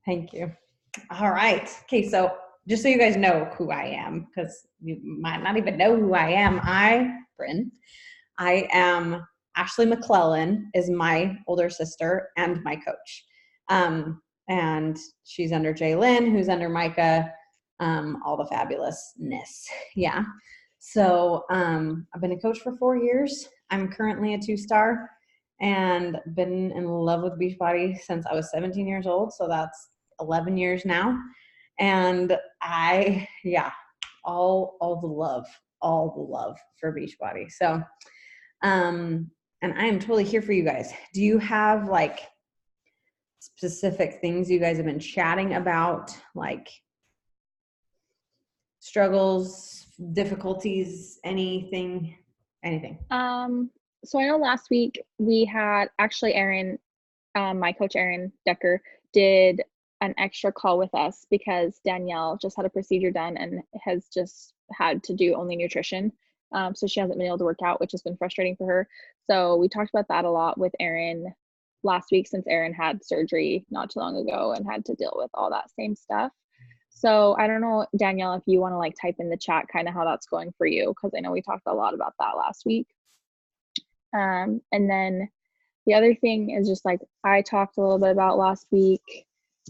Thank you. All right. Okay. So just so you guys know who I am, because you might not even know who I am. Bryn, I am Ashley McClellan is my older sister and my coach. And she's under Jaylyn, who's under Micah, all the fabulousness. Yeah. So I've been a coach for 4 years. I'm currently a 2-star and been in love with Beachbody since I was 17 years old. So that's 11 years now. And all the love for Beachbody. So, and I am totally here for you guys. Do you have like specific things you guys have been chatting about, like struggles, difficulties, anything? So I know last week we had actually Erin, my coach Erin Decker, did an extra call with us because Danielle just had a procedure done and has just had to do only nutrition. So she hasn't been able to work out, which has been frustrating for her. So we talked about that a lot with Erin last week since Erin had surgery not too long ago and had to deal with all that same stuff. So I don't know, Danielle, if you want to like type in the chat kind of how that's going for you, because I know we talked a lot about that last week. And then the other thing is just like I talked a little bit about last week.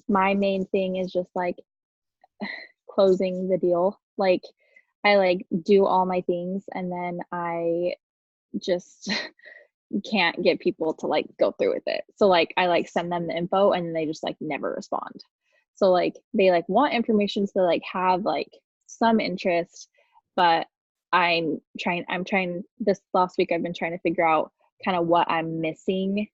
My main thing is just like closing the deal. Like I like do all my things and then I just can't get people to like go through with it. So like I like send them the info and they just like never respond. So like they like want information to like have like some interest, but I'm trying this last week I've been trying to figure out kind of what I'm missing,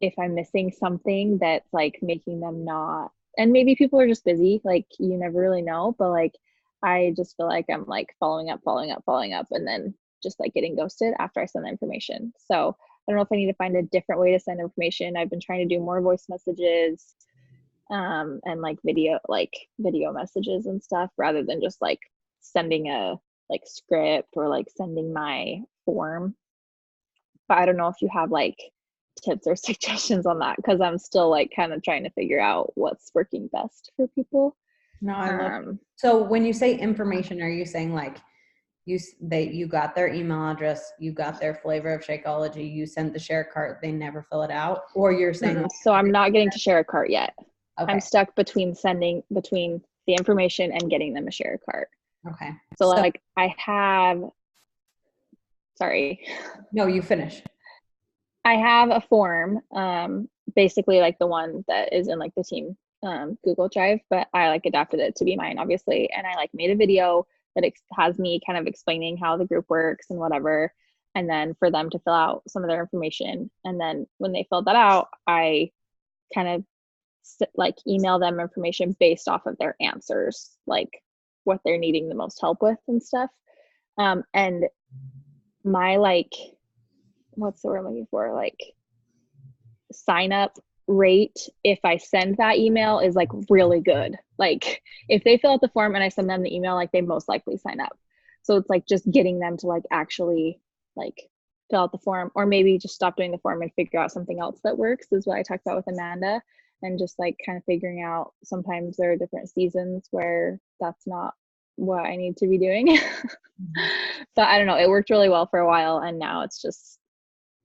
if I'm missing something that's like making them not, and maybe people are just busy, like you never really know, but like I just feel like I'm like following up and then just like getting ghosted after I send the information. So I don't know if I need to find a different way to send information. I've been trying to do more voice messages and like video messages and stuff rather than just like sending a like script or like sending my form. But I don't know if you have like tips or suggestions on that because I'm still like kind of trying to figure out what's working best for people. No, I love it. So when you say information, are you saying like you got their email address, you got their flavor of Shakeology, you sent the share cart, they never fill it out, or you're saying like, so I'm not getting to share a cart yet. Okay. I'm stuck between the information and getting them a share cart. Okay. So like I have, sorry. No, you finish. I have a form, basically like the one that is in like the team Google Drive, but I like adapted it to be mine, obviously. And I like made a video that has me kind of explaining how the group works and whatever. And then for them to fill out some of their information. And then when they filled that out, I kind of like email them information based off of their answers, like what they're needing the most help with and stuff. And my like, what's the word I'm looking for? Like sign up rate if I send that email is like really good. Like if they fill out the form and I send them the email, like they most likely sign up. So it's like just getting them to like actually like fill out the form, or maybe just stop doing the form and figure out something else that works is what I talked about with Amanda. And just like kind of figuring out sometimes there are different seasons where that's not what I need to be doing. But I don't know, it worked really well for a while and now it's just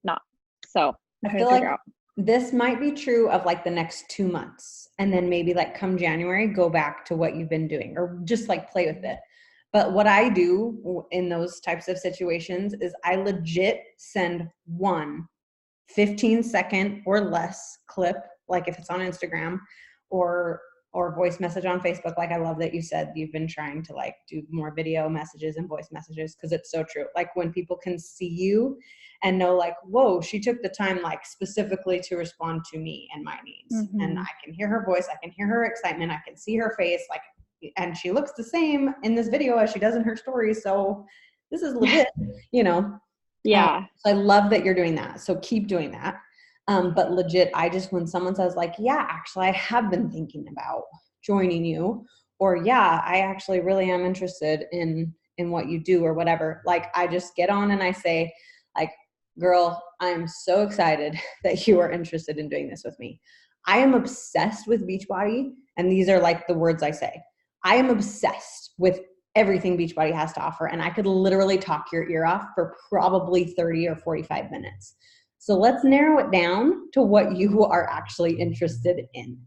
not. So I feel like this might be true of like the next 2 months. And then maybe like come January, go back to what you've been doing or just like play with it. But what I do in those types of situations is I legit send one 15-second or less clip, like if it's on Instagram or voice message on Facebook. Like I love that you said you've been trying to like do more video messages and voice messages because it's so true. Like when people can see you and know like, whoa, she took the time like specifically to respond to me and my needs. Mm-hmm. And I can hear her voice, I can hear her excitement, I can see her face, like, and she looks the same in this video as she does in her stories. So this is legit, you know? Yeah. So I love that you're doing that. So keep doing that. But legit, when someone says like, yeah, actually I have been thinking about joining you, or yeah, I actually really am interested in what you do or whatever. Like I just get on and I say like, girl, I'm so excited that you are interested in doing this with me. I am obsessed with Beachbody, and these are like the words I say. I am obsessed with everything Beachbody has to offer, and I could literally talk your ear off for probably 30 or 45 minutes. So let's narrow it down to what you are actually interested in.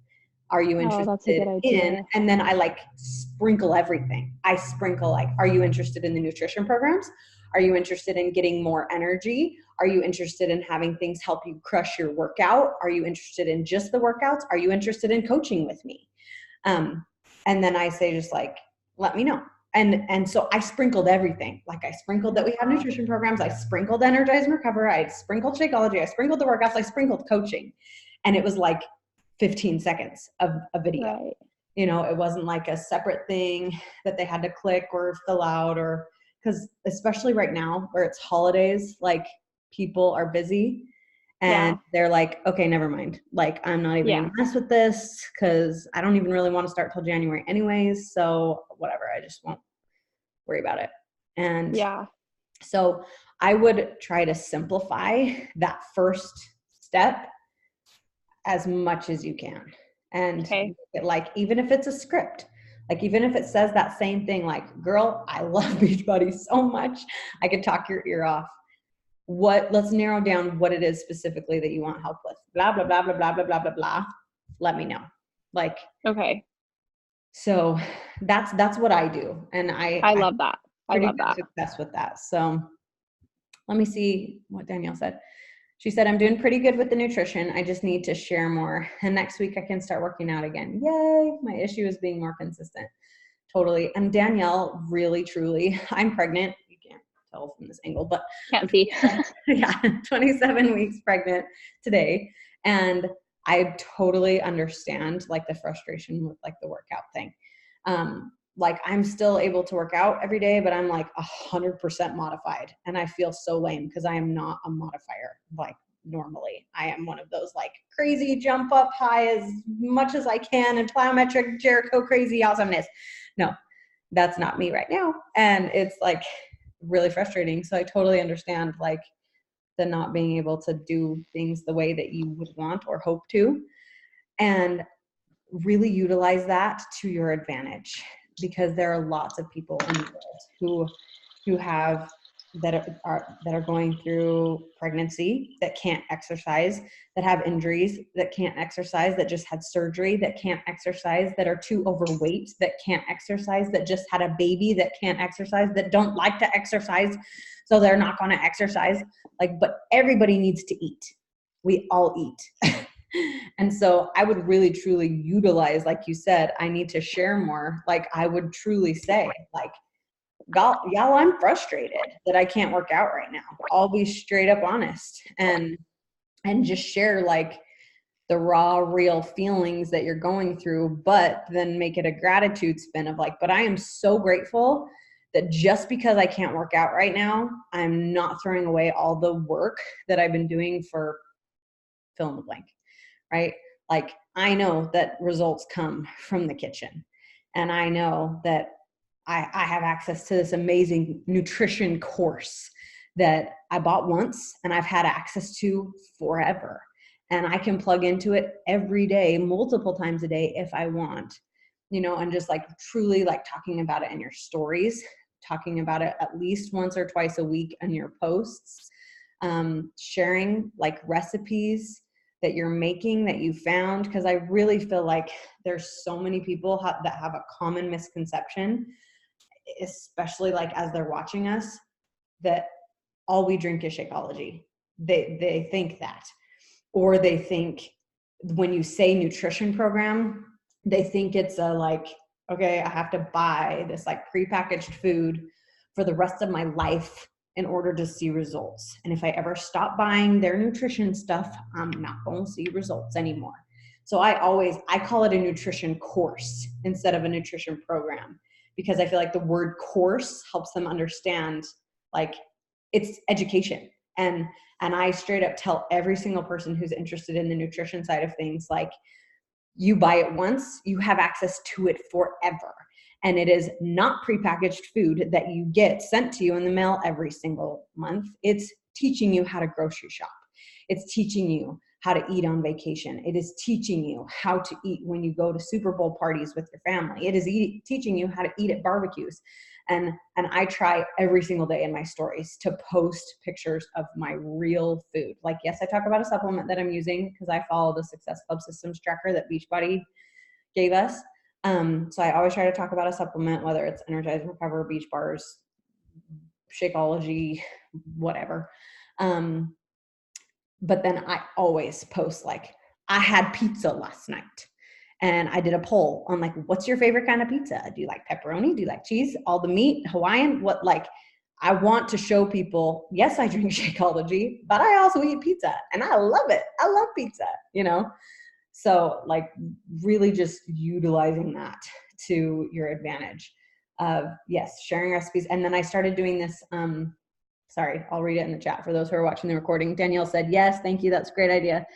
Are you Oh, that's a interested good in, idea. and then I like sprinkle everything. I sprinkle like, are you interested in the nutrition programs? Are you interested in getting more energy? Are you interested in having things help you crush your workout? Are you interested in just the workouts? Are you interested in coaching with me? And then I say, just like, let me know. And so I sprinkled everything. Like I sprinkled that we have nutrition programs. I sprinkled Energize and Recover. I sprinkled Shakeology. I sprinkled the workouts. I sprinkled coaching. And it was like 15 seconds of a video. Right. You know, it wasn't like a separate thing that they had to click or fill out, or because especially right now where it's holidays, like people are busy and they're like, okay, never mind. Like, I'm not even going to mess with this because I don't even really want to start till January anyways. So whatever, I just won't worry about it. And so I would try to simplify that first step as much as you can. And like, even if it's a script, like even if it says that same thing, like, girl, I love Beachbody so much, I could talk your ear off. Let's narrow down what it is specifically that you want help with. Blah, blah, blah, blah, blah, blah, blah, blah, blah. Let me know. Like, so that's what I do. And I love that. I love that. Success with that. So let me see what Danielle said. She said, I'm doing pretty good with the nutrition. I just need to share more. And next week I can start working out again. Yay. My issue is being more consistent. Totally. And Danielle, really, truly, I'm pregnant. You can't tell from this angle, but can't see. 27 weeks pregnant today. And I totally understand like the frustration with like the workout thing. Like I'm still able to work out every day, but I'm like 100% modified. And I feel so lame because I am not a modifier. Like normally I am one of those like crazy jump up high as much as I can and plyometric Jericho crazy awesomeness. No, that's not me right now. And it's like really frustrating. So I totally understand like the not being able to do things the way that you would want or hope to, and really utilize that to your advantage, because there are lots of people in the world who have that are going through pregnancy that can't exercise, that have injuries that can't exercise, that just had surgery that can't exercise, that are too overweight that can't exercise, that just had a baby that can't exercise, that don't like to exercise, so they're not going to exercise. Like, but everybody needs to eat. We all eat. And so I would really truly utilize, like you said, I need to share more. Like I would truly say, like, y'all, I'm frustrated that I can't work out right now. I'll be straight up honest and just share like the raw, real feelings that you're going through, but then make it a gratitude spin of like, but I am so grateful that just because I can't work out right now, I'm not throwing away all the work that I've been doing for fill in the blank. Right? Like I know that results come from the kitchen, and I know that I have access to this amazing nutrition course that I bought once and I've had access to forever. And I can plug into it every day, multiple times a day if I want, you know, and just like truly like talking about it in your stories, talking about it at least once or twice a week in your posts, sharing like recipes that you're making that you found. Because I really feel like there's so many people that have a common misconception, especially like as they're watching us, that all we drink is Shakeology. They think that, or they think when you say nutrition program, they think it's a like, okay, I have to buy this like prepackaged food for the rest of my life in order to see results. And if I ever stop buying their nutrition stuff, I'm not going to see results anymore. So I call it a nutrition course instead of a nutrition program, because I feel like the word course helps them understand like it's education. And I straight up tell every single person who's interested in the nutrition side of things, like, you buy it once, you have access to it forever. And it is not prepackaged food that you get sent to you in the mail every single month. It's teaching you how to grocery shop. It's teaching you how to eat on vacation. It is teaching you how to eat when you go to Super Bowl parties with your family. It is teaching you how to eat at barbecues. And I try every single day in my stories to post pictures of my real food. Like, yes, I talk about a supplement that I'm using because I follow the Success Club Systems tracker that Beachbody gave us. So I always try to talk about a supplement, whether it's Energize, Recover, Beach Bars, Shakeology, whatever. But then I always post like, I had pizza last night. And I did a poll on like, what's your favorite kind of pizza? Do you like pepperoni? Do you like cheese? All the meat, Hawaiian? What, like, I want to show people, yes, I drink Shakeology, but I also eat pizza and I love it. I love pizza, you know? So like really just utilizing that to your advantage of, yes, sharing recipes. And then I started doing this, sorry, I'll read it in the chat for those who are watching the recording. Danielle said, yes, thank you. That's a great idea.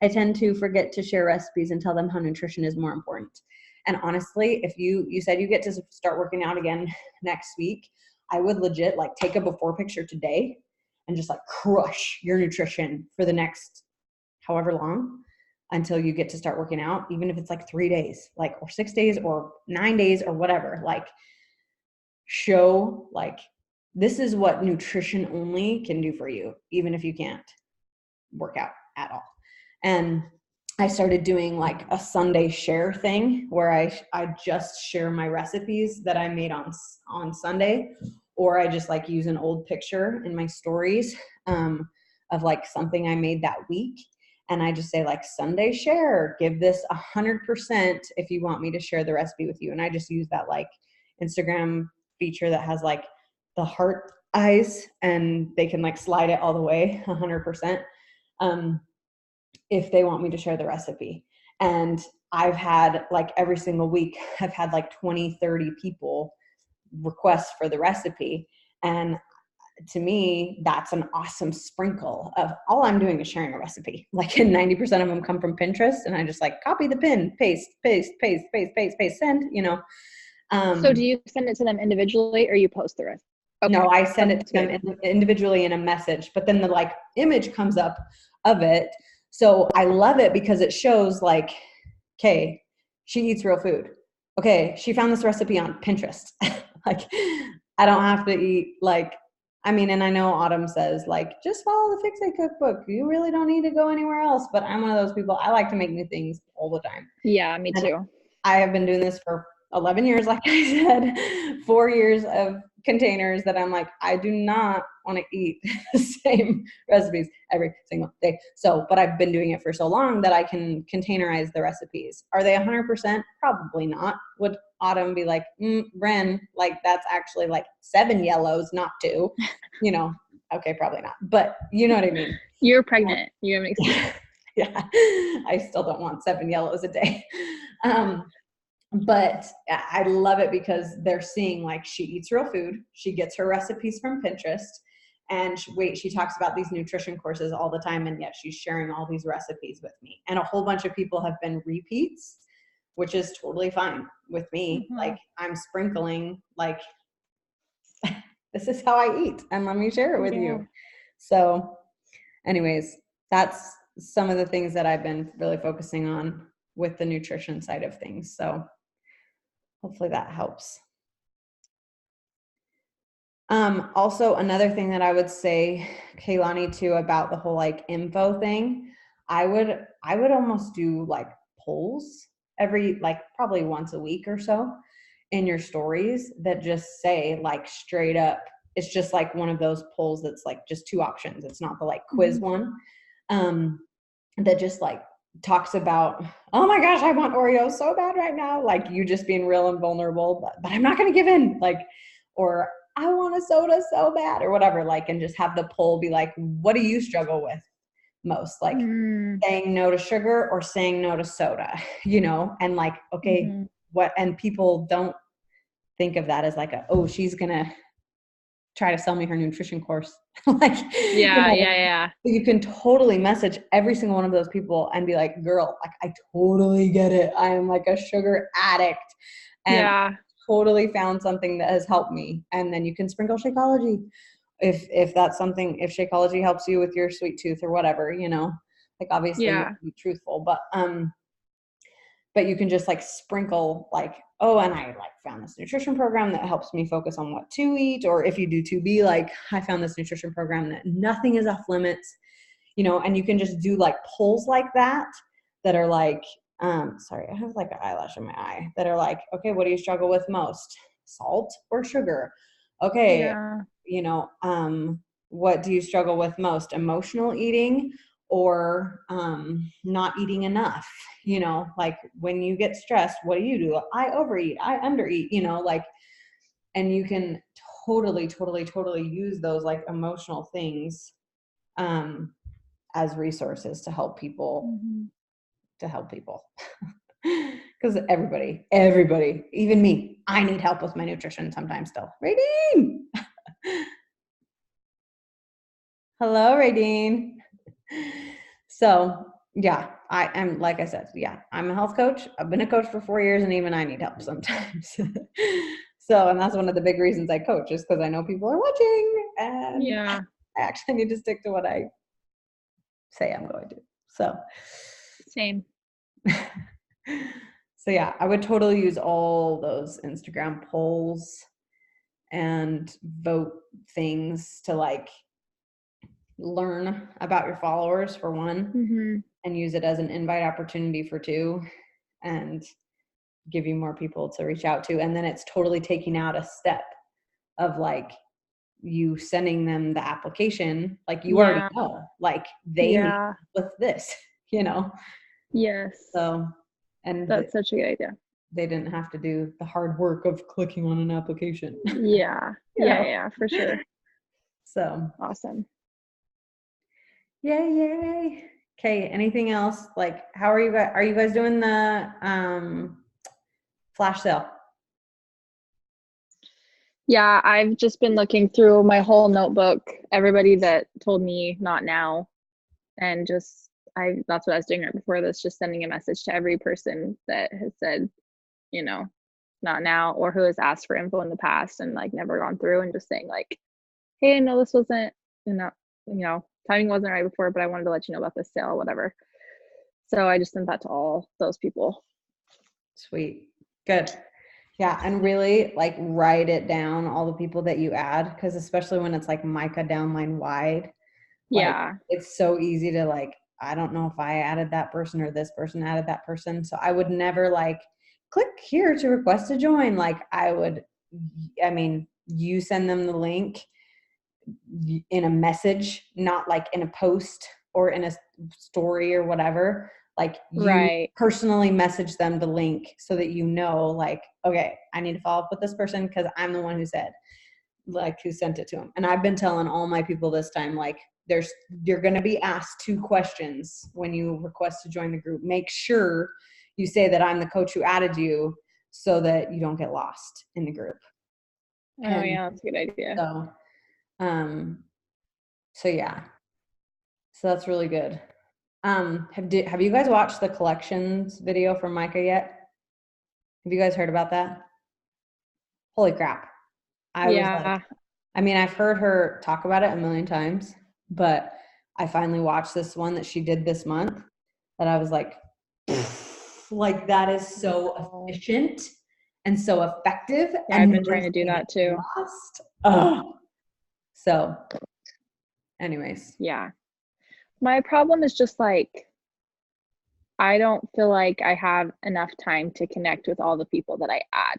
I tend to forget to share recipes and tell them how nutrition is more important. And honestly, if you said you get to start working out again next week, I would legit like take a before picture today and just like crush your nutrition for the next however long until you get to start working out, even if it's like 3 days, like, or 6 days or 9 days or whatever, like show like, this is what nutrition only can do for you, even if you can't work out at all. And I started doing like a Sunday share thing where I just share my recipes that I made on Sunday, or I just like use an old picture in my stories of like something I made that week. And I just say like, Sunday share, give this 100% if you want me to share the recipe with you. And I just use that like Instagram feature that has like the heart eyes and they can like slide it all the way 100%. If they want me to share the recipe. And I've had like every single week, I've had like 20, 30 people request for the recipe. And to me, that's an awesome sprinkle of all I'm doing is sharing a recipe. Like, and 90% of them come from Pinterest, and I just like copy the pin, paste, paste, paste, paste, paste, paste, send, you know. So do you send it to them individually or you post the rest? Okay. No, I send it to them individually in a message, but then the like image comes up of it. So I love it because it shows like, okay, she eats real food. Okay, she found this recipe on Pinterest. Like, I don't have to eat like, I mean, and I know Autumn says like, just follow the Fix It cookbook. You really don't need to go anywhere else. But I'm one of those people, I like to make new things all the time. Yeah, me too. And I have been doing this for 11 years, like I said, 4 years of containers that I'm like, I do not want to eat the same recipes every single day. So, but I've been doing it for so long that I can containerize the recipes. Are they 100%? Probably not. Would Autumn be like, Ren, like that's actually like 7 yellows, not 2, you know? Okay, probably not, but you know what I mean? You're pregnant. You make sense. Yeah, I still don't want 7 yellows a day. But I love it because they're seeing like she eats real food. She gets her recipes from Pinterest, and she talks about these nutrition courses all the time. And yet she's sharing all these recipes with me. And a whole bunch of people have been repeats, which is totally fine with me. Mm-hmm. Like I'm sprinkling like, this is how I eat and let me share it with you. So anyways, that's some of the things that I've been really focusing on with the nutrition side of things. So hopefully that helps. Also another thing that I would say, Kaylani, too, about the whole like info thing, I would almost do like polls every, like probably once a week or so in your stories that just say like straight up, it's just like one of those polls that's like just 2 options. It's not the like quiz one. That just like talks about, oh my gosh, I want Oreos so bad right now. Like you just being real and vulnerable, but I'm not going to give in. Like, or I want a soda so bad or whatever. Like, and just have the poll be like, what do you struggle with most? Like saying no to sugar or saying no to soda, you know? And like, okay, what, and people don't think of that as like oh, she's going to try to sell me her nutrition course. Like, yeah. You can totally message every single one of those people and be like, girl, like I totally get it. I am like a sugar addict and I totally found something that has helped me. And then you can sprinkle Shakeology if that's something, if Shakeology helps you with your sweet tooth or whatever, you know. Like obviously you have Yeah. to be truthful, but you can just like sprinkle like, oh, and I like found this nutrition program that helps me focus on what to eat. Or if you do 2B, like I found this nutrition program that nothing is off limits, you know, and you can just do like polls like that are like, sorry, I have like an eyelash in my eye, that are like, okay, what do you struggle with most? Salt or sugar? Okay, Yeah. you know, what do you struggle with most? Emotional eating or not eating enough? You know, like when you get stressed, what do? I overeat, I undereat, you know, like, and you can totally use those like emotional things as resources to help people, Mm-hmm. because everybody, even me, I need help with my nutrition sometimes still. Radine. Hello, Radine. So yeah, I am, like I said, yeah, I'm a health coach. I've been a coach for 4 years and even I need help sometimes. So, and that's one of the big reasons I coach, is because I know people are watching and Yeah. I actually need to stick to what I say I'm going to. So, Same. so yeah, I would totally use all those Instagram polls and vote things to like learn about your followers for one, Mm-hmm. and use it as an invite opportunity for two, and give you more people to reach out to. And then it's totally taking out a step of like you sending them the application, like you already Yeah. know, like they need Yeah. with this, you know? Yes. So, and That's such a good idea. they didn't have to do the hard work of clicking on an application, Yeah. you Yeah. know? Yeah. For sure. So, Awesome. yay. Okay. Anything else? Like, how are you guys? Are you guys doing the flash sale? Yeah. I've just been looking through my whole notebook, everybody that told me not now, and just, that's what I was doing right before this, just sending a message to every person that has said, you know, not now, or who has asked for info in the past and like never gone through, and just saying like, hey, no, this wasn't, you know, timing wasn't right before, but I wanted to let you know about this sale, whatever. So I just sent that to all those people. Sweet. Good. Yeah. And really like write it down, all the people that you add, because especially when it's like Micah downline wide, like Yeah. it's so easy to like, I don't know if I added that person or this person added that person. So I would never like click here to request to join. Like I mean, you send them the link in a message, not like in a post or in a story or whatever. Like you Right. personally message them the link so that you know, like, okay, I need to follow up with this person because I'm the one who said, like, who sent it to them. And I've been telling all my people this time, like, you're going to be asked 2 questions when you request to join the group. Make sure you say that I'm the coach who added you so that you don't get lost in the group. Oh And yeah, that's a good idea. so, um, so yeah, so that's really good. Have you guys watched the collections video from Micah yet? Have you guys heard about that? Holy crap. I was like, Yeah. I mean, I've heard her talk about it a million times, but I finally watched this one that she did this month that I was like, like that is so Oh. efficient and so effective, Yeah, I've and been trying nobody's to do gonna get that too. lost. Oh, so anyways, Yeah. My problem is just like, I don't feel like I have enough time to connect with all the people that I add,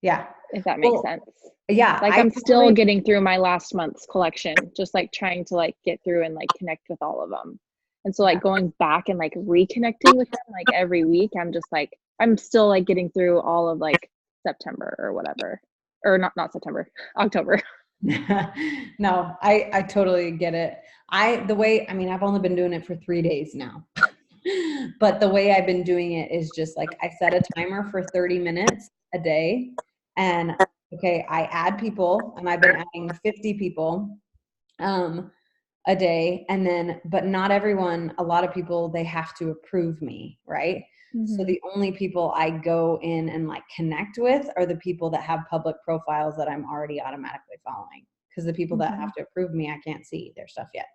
yeah. if that makes Well, sense. yeah, Like I I'm still totally, getting through my last month's collection, just like trying to like get through and like connect with all of them. And so yeah, like going back and like reconnecting with them like every week, I'm just like, I'm still like getting through all of like September or whatever. Or not September, October. no, I totally get it. I mean, I've only been doing it for 3 days now, but the way I've been doing it is just like, I set a timer for 30 minutes a day, and okay, I add people, and I've been adding 50 people, a day. And then, but not everyone, a lot of people, they have to approve me, right? So Mm-hmm. the only people I go in and like connect with are the people that have public profiles that I'm already automatically following. Because the people that Mm-hmm. have to approve me, I can't see their stuff yet.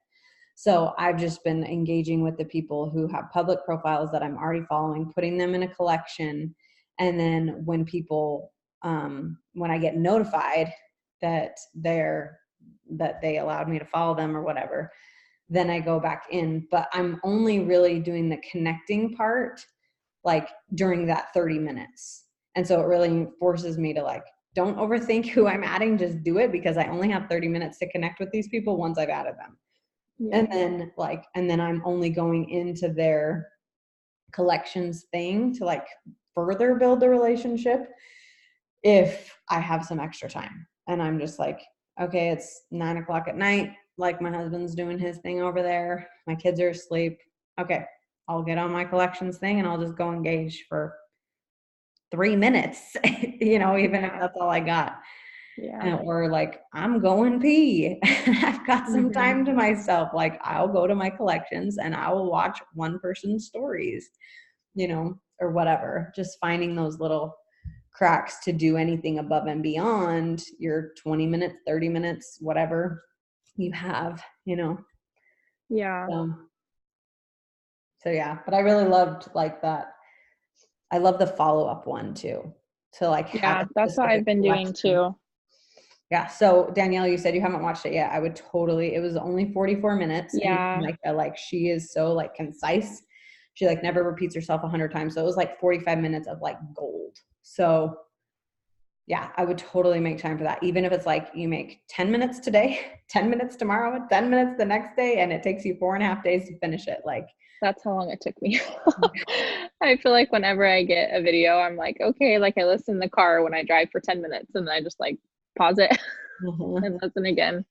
So I've just been engaging with the people who have public profiles that I'm already following, putting them in a collection. And then when people, when I get notified that they allowed me to follow them or whatever, then I go back in. But I'm only really doing the connecting part like during that 30 minutes. And so it really forces me to like, don't overthink who I'm adding, just do it, because I only have 30 minutes to connect with these people once I've added them. Yeah. And then I'm only going into their collections thing to like further build the relationship if I have some extra time. And I'm just like, okay, it's 9:00 at night. Like my husband's doing his thing over there. My kids are asleep. Okay, I'll get on my collections thing and I'll just go engage for 3 minutes, even if that's all I got. Yeah. Or like, I'm going pee. I've got some time to myself. Like I'll go to my collections and I will watch one person's stories, or whatever. Just finding those little cracks to do anything above and beyond your 20 minutes, 30 minutes, whatever you have, Yeah. So yeah, but I really loved like that. I love the follow-up one too. To like have Yeah, a that's what I've specific been doing collection. too. Yeah. So Danielle, you said you haven't watched it yet. I would totally, it was only 44 minutes. And Yeah. like she is so like concise. She like never repeats herself 100 times. So it was like 45 minutes of like gold. So yeah, I would totally make time for that. Even if it's like you make 10 minutes today, 10 minutes tomorrow, 10 minutes the next day, and it takes you 4.5 days to finish it. Like That's how long it took me. I feel like whenever I get a video, I'm like, okay, like I listen in the car when I drive for 10 minutes and then I just like pause it and listen again.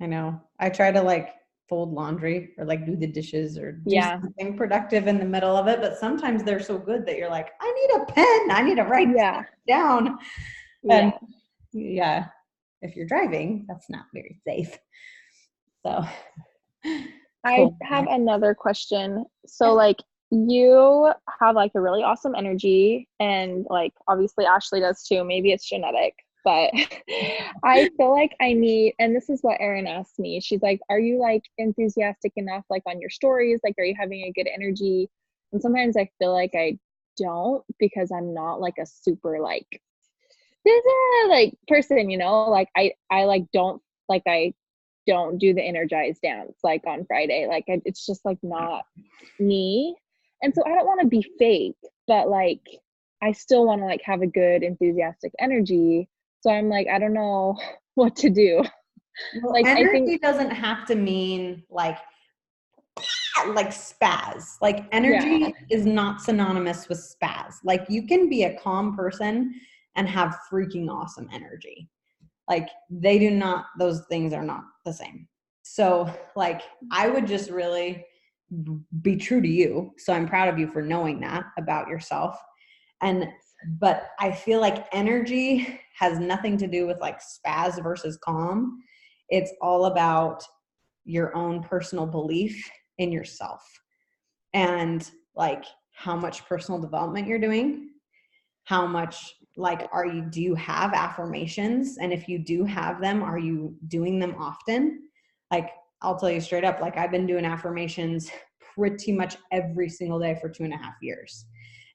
I know. I try to like fold laundry or like do the dishes or do Yeah. something productive in the middle of it. But sometimes they're so good that you're like, I need a pen. I need to write Yeah. stuff down. And Yeah. yeah, if you're driving, that's not very safe. So I cool. have another question. So like you have like a really awesome energy and like obviously Ashley does too. Maybe it's genetic, but I feel like I need, and this is what Erin asked me. She's like, are you like enthusiastic enough like on your stories? Like, are you having a good energy? And sometimes I feel like I don't because I'm not like a super like like person, like I like don't like I don't do the energized dance like on Friday. Like it's just like not me. And so I don't want to be fake, but like I still want to like have a good enthusiastic energy. So I'm like, I don't know what to do. Well, Like I think energy doesn't have to mean like spaz. Like yeah. energy is not synonymous with spaz. Like you can be a calm person and have freaking awesome energy. Like they do not, those things are not the same. So like I would just really be true to you. So I'm proud of you for knowing that about yourself. But I feel like energy has nothing to do with like spaz versus calm. It's all about your own personal belief in yourself and like how much personal development you're doing, how much like do you have affirmations, and if you do have them, are you doing them often? Like I'll tell you straight up, like I've been doing affirmations pretty much every single day for 2.5 years,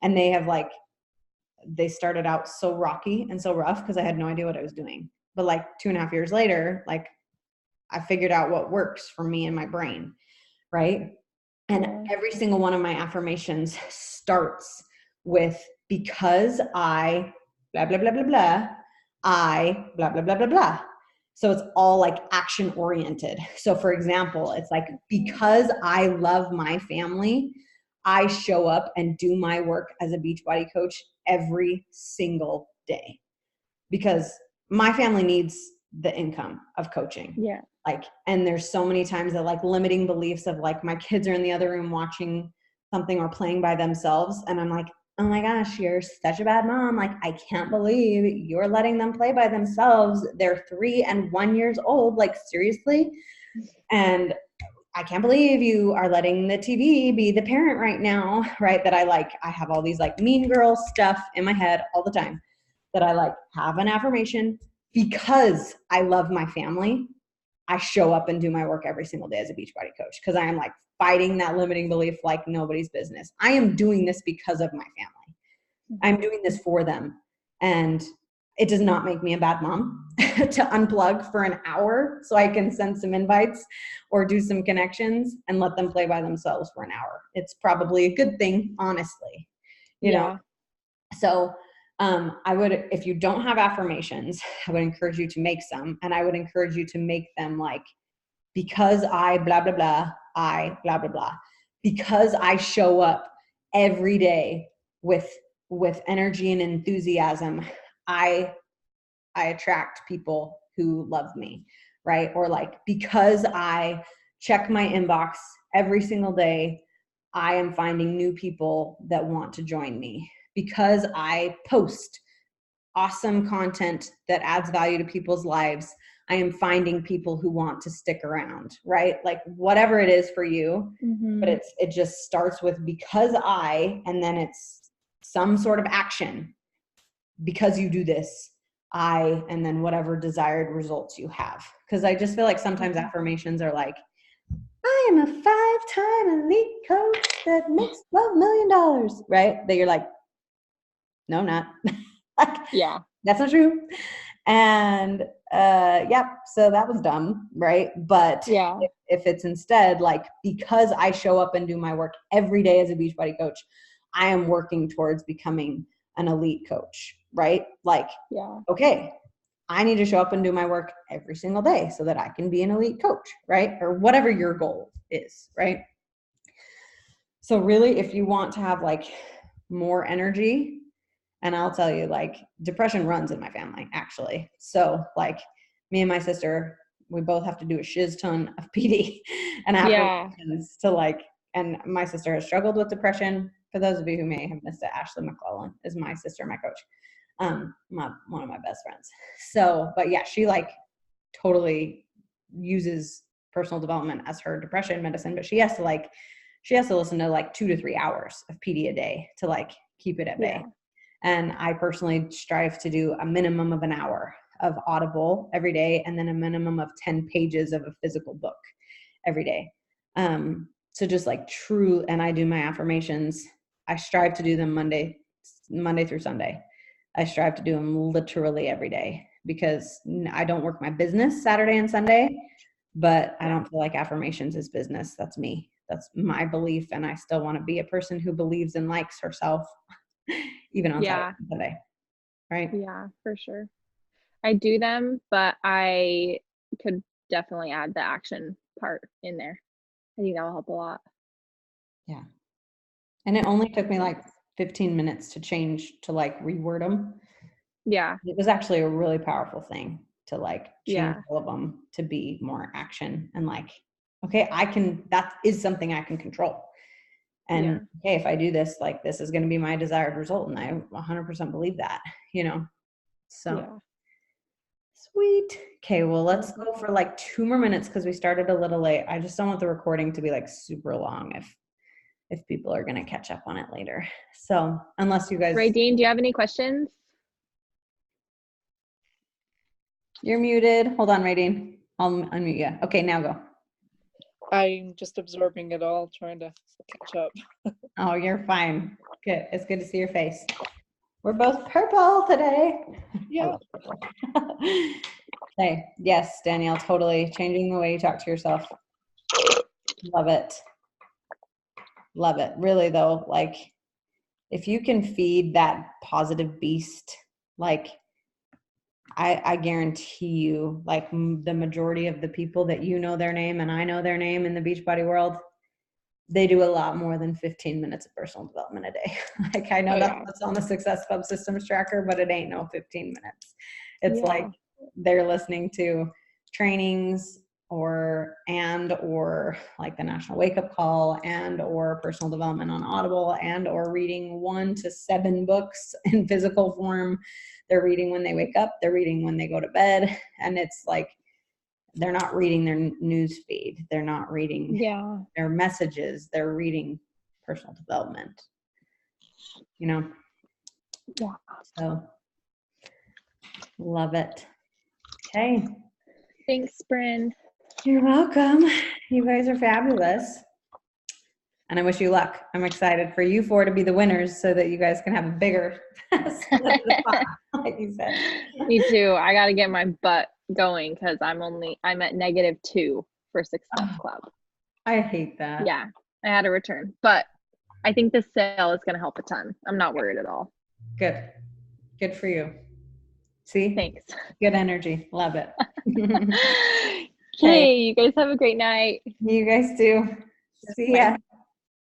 and they started out so rocky and so rough because I had no idea what I was doing, but like 2.5 years later, like I figured out what works for me and my brain, right? And Yeah. every single one of my affirmations starts with because I blah, blah, blah, blah, blah, I blah, blah, blah, blah, blah. So it's all like action oriented. So for example, it's like, because I love my family, I show up and do my work as a Beachbody coach every single day because my family needs the income of coaching. Yeah. Like, and there's so many times that like limiting beliefs of like my kids are in the other room watching something or playing by themselves. And I'm like, oh my gosh, you're such a bad mom. Like, I can't believe you're letting them play by themselves. They're 3 and 1 years old. Like, seriously? And I can't believe you are letting the TV be the parent right now, right? That I have all these like mean girl stuff in my head all the time that I like have an affirmation because I love my family. I show up and do my work every single day as a Beachbody coach, because I am like fighting that limiting belief like nobody's business. I am doing this because of my family. I'm doing this for them. And it does not make me a bad mom to unplug for an hour so I can send some invites or do some connections and let them play by themselves for an hour. It's probably a good thing, honestly, you know? So I would, if you don't have affirmations, I would encourage you to make some, and I would encourage you to make them like, because I blah, blah, blah, I blah, blah, blah, because I show up every day with energy and enthusiasm, I attract people who love me, right? Or like, because I check my inbox every single day, I am finding new people that want to join me. Because I post awesome content that adds value to people's lives, I am finding people who want to stick around, right? Like whatever it is for you, but it just starts with because and then it's some sort of action. Because you do this, and then whatever desired results you have. Because I just feel like sometimes affirmations are like, I am a 5-time elite coach that makes $12 million, right? That you're like, no, I'm not. Like, that's not true. And so that was dumb, right? But if it's instead like, because I show up and do my work every day as a Beachbody coach, I am working towards becoming an elite coach, right? Like, okay, I need to show up and do my work every single day so that I can be an elite coach, right? Or whatever your goal is, right? So really, if you want to have like more energy, and I'll tell you, like, depression runs in my family, actually. So like me and my sister, we both have to do a shiz ton of PD and affirmations to like, and my sister has struggled with depression. For those of you who may have missed it, Ashley McClellan is my sister, my coach, one of my best friends. So, but yeah, she like totally uses personal development as her depression medicine, but she has to listen to like 2 to 3 hours of PD a day to like keep it at bay. And I personally strive to do a minimum of an hour of Audible every day, and then a minimum of 10 pages of a physical book every day. So just like true, and I do my affirmations. I strive to do them Monday through Sunday. I strive to do them literally every day, because I don't work my business Saturday and Sunday, but I don't feel like affirmations is business. That's me. That's my belief. And I still want to be a person who believes and likes herself, even on Saturday and Sunday. Right? Yeah, for sure. I do them, but I could definitely add the action part in there. I think that will help a lot. Yeah. And it only took me like 15 minutes to change, to like reword them. Yeah. It was actually a really powerful thing to like change Yeah. all of them to be more action and like, okay, that is something I can control. And okay, if I do this, like this is going to be my desired result. And I 100% believe that, so sweet. Okay. Well, let's go for like 2 more minutes, because we started a little late. I just don't want the recording to be like super long if people are going to catch up on it later. So unless you guys. Dean, do you have any questions? You're muted. Hold on, Radine. I'll unmute you. Okay, now go. I'm just absorbing it all, trying to catch up. Oh, you're fine. Good. It's good to see your face. We're both purple today. Yeah. Okay. Yes, Danielle, totally changing the way you talk to yourself. Love it. Love it. Really though, like if you can feed that positive beast, like I guarantee you, like the majority of the people that you know their name and I know their name in the Beachbody world, they do a lot more than 15 minutes of personal development a day. Like I know that's what's on the Success Club systems tracker, but it ain't no 15 minutes. It's like they're listening to trainings or like the National Wake Up Call or personal development on Audible or reading 1 to 7 books in physical form. They're reading when they wake up, they're reading when they go to bed. And it's like, they're not reading their news feed. They're not reading their messages. They're reading personal development, Yeah. So love it. Okay. Thanks, Bryn. You're welcome. You guys are fabulous. And I wish you luck. I'm excited for you four to be the winners so that you guys can have a bigger split of the pot, like you said. Me too. I got to get my butt going because I'm at -2 for 6 month club. I hate that. Yeah, I had to return, but I think this sale is going to help a ton. I'm not worried at all. Good. Good for you. See? Thanks. Good energy. Love it. Okay, you guys have a great night. You guys do. See ya.